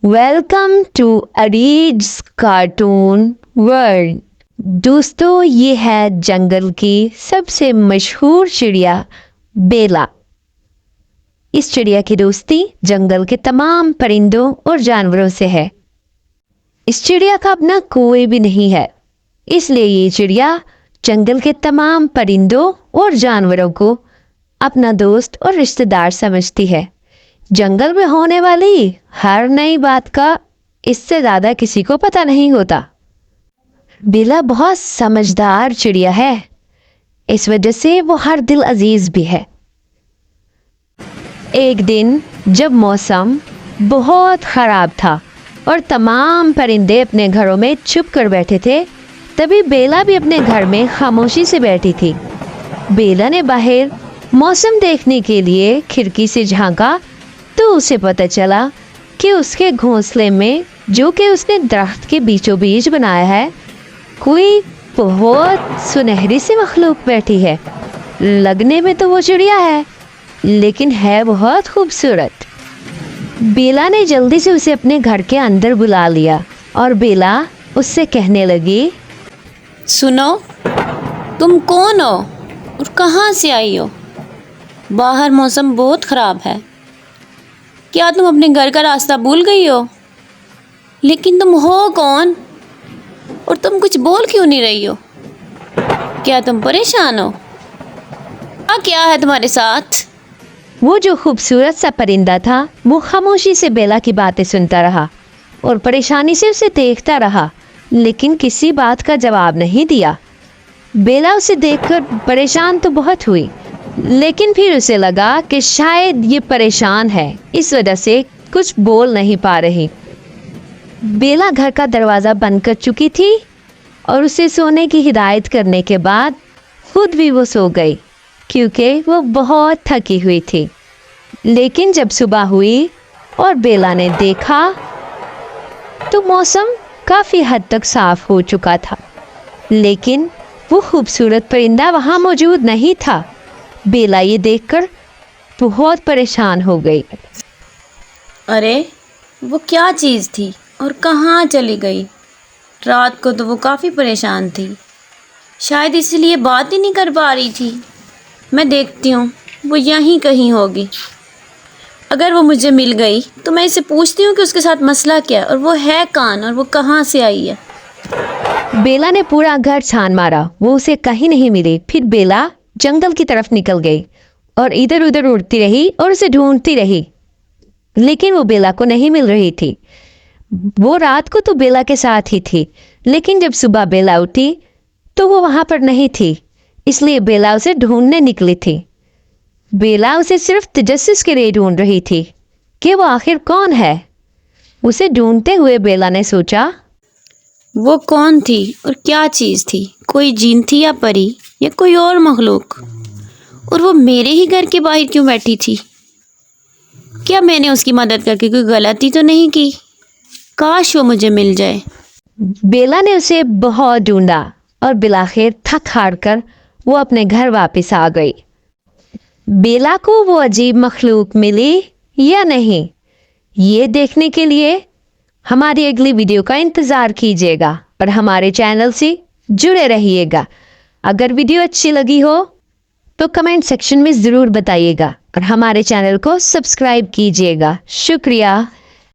Welcome to Areej cartoon world. दोस्तों, ये है जंगल की सबसे मशहूर चिड़िया बेला। इस चिड़िया की दोस्ती जंगल के तमाम परिंदों और जानवरों से है। इस चिड़िया का अपना कोई भी नहीं है, इसलिए ये चिड़िया जंगल के तमाम परिंदों और जानवरों को अपना दोस्त और रिश्तेदार समझती है। जंगल में होने वाली हर नई बात का इससे ज्यादा किसी को पता नहीं होता। बेला बहुत समझदार चिड़िया है, इस वजह से वो हर दिल अजीज भी है। एक दिन जब मौसम बहुत खराब था और तमाम परिंदे अपने घरों में छुप कर बैठे थे, तभी बेला भी अपने घर में खामोशी से बैठी थी। बेला ने बाहर मौसम देखने के लिए खिड़की से झांका तो उसे पता चला कि उसके घोंसले में, जो कि उसने दरख्त के बीचों बीच बनाया है, कोई बहुत सुनहरी सी मखलूक बैठी है। लगने में तो वो चिड़िया है, लेकिन है बहुत खूबसूरत। बेला ने जल्दी से उसे अपने घर के अंदर बुला लिया और बेला उससे कहने लगी, सुनो, तुम कौन हो और कहाँ से आई हो? बाहर मौसम बहुत ख़राब है। क्या तुम अपने घर का रास्ता भूल गई हो? लेकिन तुम हो कौन और तुम कुछ बोल क्यों नहीं रही हो? क्या तुम परेशान हो? क्या है तुम्हारे साथ? वो जो खूबसूरत सा परिंदा था वो खामोशी से बेला की बातें सुनता रहा और परेशानी से उसे देखता रहा, लेकिन किसी बात का जवाब नहीं दिया। बेला उसे देखकर परेशान तो बहुत हुई, लेकिन फिर उसे लगा कि शायद ये परेशान है, इस वजह से कुछ बोल नहीं पा रही। बेला घर का दरवाज़ा बंद कर चुकी थी और उसे सोने की हिदायत करने के बाद खुद भी वो सो गई, क्योंकि वो बहुत थकी हुई थी। लेकिन जब सुबह हुई और बेला ने देखा तो मौसम काफ़ी हद तक साफ हो चुका था, लेकिन वो खूबसूरत परिंदा वहाँ मौजूद नहीं था। बेला ये देखकर बहुत परेशान हो गई। अरे, वो क्या चीज़ थी और कहाँ चली गई? रात को तो वो काफ़ी परेशान थी, शायद इसलिए बात ही नहीं कर पा रही थी। मैं देखती हूँ, वो यहीं कहीं होगी। अगर वो मुझे मिल गई तो मैं इसे पूछती हूँ कि उसके साथ मसला क्या है और वो है कौन और वो कहाँ से आई है। बेला ने पूरा घर छान मारा, वो उसे कहीं नहीं मिली। फिर बेला जंगल की तरफ निकल गई और इधर उधर उड़ती रही और उसे ढूंढती रही, लेकिन वो बेला को नहीं मिल रही थी। वो रात को तो बेला के साथ ही थी, लेकिन जब सुबह बेला उठी तो वो वहां पर नहीं थी, इसलिए बेला उसे ढूंढने निकली थी। बेला उसे सिर्फ तजस्सुस के लिए ढूंढ रही थी कि वो आखिर कौन है। उसे ढूंढते हुए बेला ने सोचा, वो कौन थी और क्या चीज़ थी? कोई जीन थी या परी या कोई और मखलूक? और वो मेरे ही घर के बाहर क्यों बैठी थी? क्या मैंने उसकी मदद करके कोई गलती तो नहीं की? काश वो मुझे मिल जाए। बेला ने उसे बहुत ढूंढा और बिलाखिर थक हार कर वो अपने घर वापस आ गई। बेला को वो अजीब मखलूक मिली या नहीं, ये देखने के लिए हमारी अगली वीडियो का इंतज़ार कीजिएगा और हमारे चैनल से जुड़े रहिएगा। अगर वीडियो अच्छी लगी हो तो कमेंट सेक्शन में ज़रूर बताइएगा और हमारे चैनल को सब्सक्राइब कीजिएगा। शुक्रिया।